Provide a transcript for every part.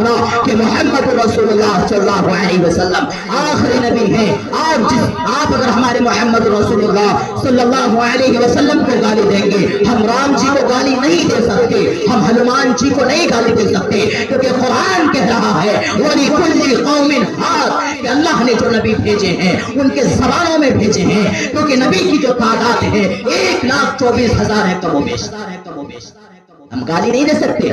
रखना कि मोहम्मद रसूलुल्लाह सल्लल्लाहु अलैहि वसल्लम आखिरी नबी हैं। आप अगर हमारे मोहम्मद रसूलुल्लाह सल्लल्लाहु अलैहि वसल्लम को गाली देंगे, हम राम जी को गाली नहीं दे सकते, हम हनुमान जी को नहीं गाली दे सकते, क्योंकि कुरान कह रहा है वलिकुल्लि कौमिन हाद, कि अल्लाह ने जो नबी भेजे हैं उनके ज़बानों में भेजे हैं, क्योंकि नबी की जो तादाद है 1,24,000 है कमोबेश। हम गाली नहीं दे सकते,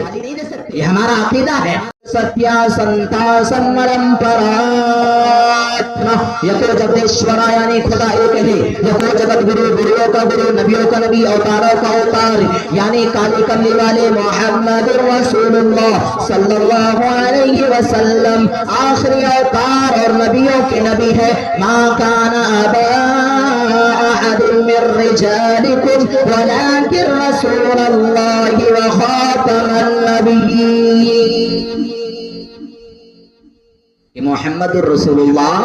ये हमारा अकीदा है। सत्या संता सम्मरम परात्मा, यको जगदीश्वरा यानी खुदा एक है, यको जगत गुरु गुरुओं का गुरु नबियों का नबी अवतारों का अवतार यानी काली कमली वाले मोहम्मद रसूलुल्लाह सल्लल्लाहु अलैहि वसल्लम आखिरी अवतार और नबियों के नबी है। मा काना अबा अहदिन मिर रिजालिकुम वलाकिन रसूलुल्लाहि व खातमन नबिय्यीन। मोहम्मद रसूलुल्लाह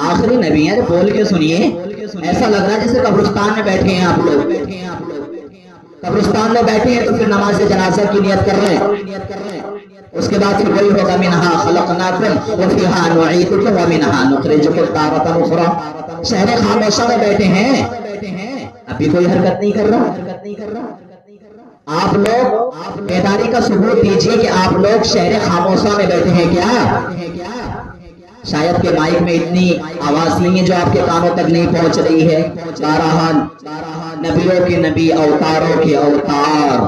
आखिरी नबी है। बोल के सुनिए, ऐसा लग रहा है जैसे कब्रिस्तान में बैठे हैं आप लोग। कब्रिस्तान में बैठे हैं तो फिर नमाज जनाजा की नियत कर रहे हैं, उसके बाद फिर वही होगा मिनहा खलकनाकुम व फिहा नुईदुकुम व मिनहा नुखरिजुकुम तारतन उखरा। शहर खामोशा में बैठे हैं, अभी कोई हरकत नहीं कर रहा। आप लोग बेदारी का सबूत दीजिए कि आप लोग शहर खामोशा में बैठे हैं क्या? शायद के माइक में इतनी आवाज नहीं है जो आपके कानों तक नहीं पहुंच रही है। बारहाल नबियों के नबी अवतारों के अवतार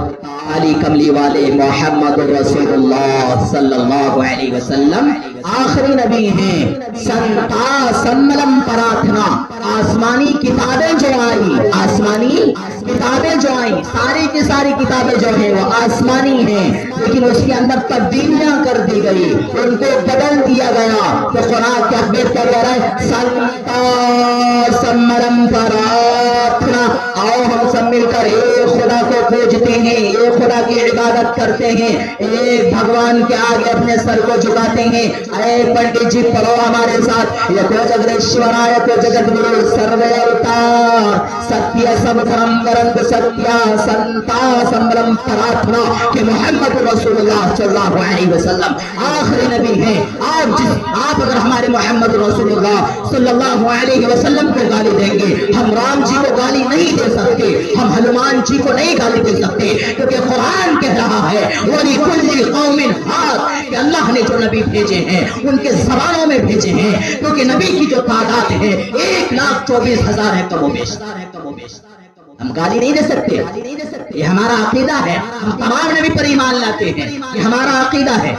काली कमली वाले मोहम्मद रसूलुल्लाह सल्लल्लाहु अलैहि वसल्लम आखिरी नबी हैं। संता सम्मलम प्रार्थना, आसमानी किताबें जो आई, सारी की सारी किताबें जो है वो आसमानी हैं, लेकिन उसके अंदर तब्दीलियां कर दी गई, उनको बदल दिया गया। तो कुरान क्या कह रहा है? संता सम्मलम प्रार्थना, आओ हम सब मिलकर एक खुदा को पूजते हैं, एक खुदा की इबादत करते हैं, एक भगवान के आगे अपने सर को झुकाते हैं। अरे पंडित जी पढ़ो हमारे साथ, यको जगदीश्वराय यको जगद्गुरु सर्वे अवतार सत्य समधर्म ग्रंथ सत्या संता सम्मलम प्रार्थना कि मोहम्मद रसूलुल्लाह सल्लल्लाहु अलैहि वसल्लम आखिरी नबी हैं। आप अगर हमारे मोहम्मद रसूलुल्लाह सल्लल्लाहु अलैहि वसल्लम को गाली देंगे, हम राम जी को गाली नहीं दे सकते, हम हनुमान जी को नहीं गाली दे सकते, क्योंकि कुरान कह रहा है वलिकुल्लि कौमिन हाद, कि अल्लाह ने जो नबी भेजे हैं उनके ज़बानों में भेजे हैं, क्योंकि नबी की जो तादाद है 1,24,000 है कमोबेश। हम गाली नहीं दे सकते, ये हमारा अकीदा है। हम तमाम नबी पर ईमान लाते हैं, ये हमारा अकीदा है।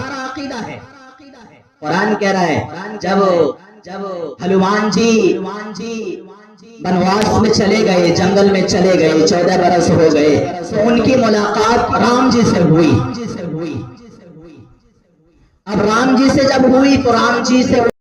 कुरान कह रहा है जब हनुमान जी वनवास में चले गए, जंगल में चले गए, 14 बरस हो गए, तो उनकी मुलाकात राम जी से हुई। अब राम जी से जब हुई तो राम जी से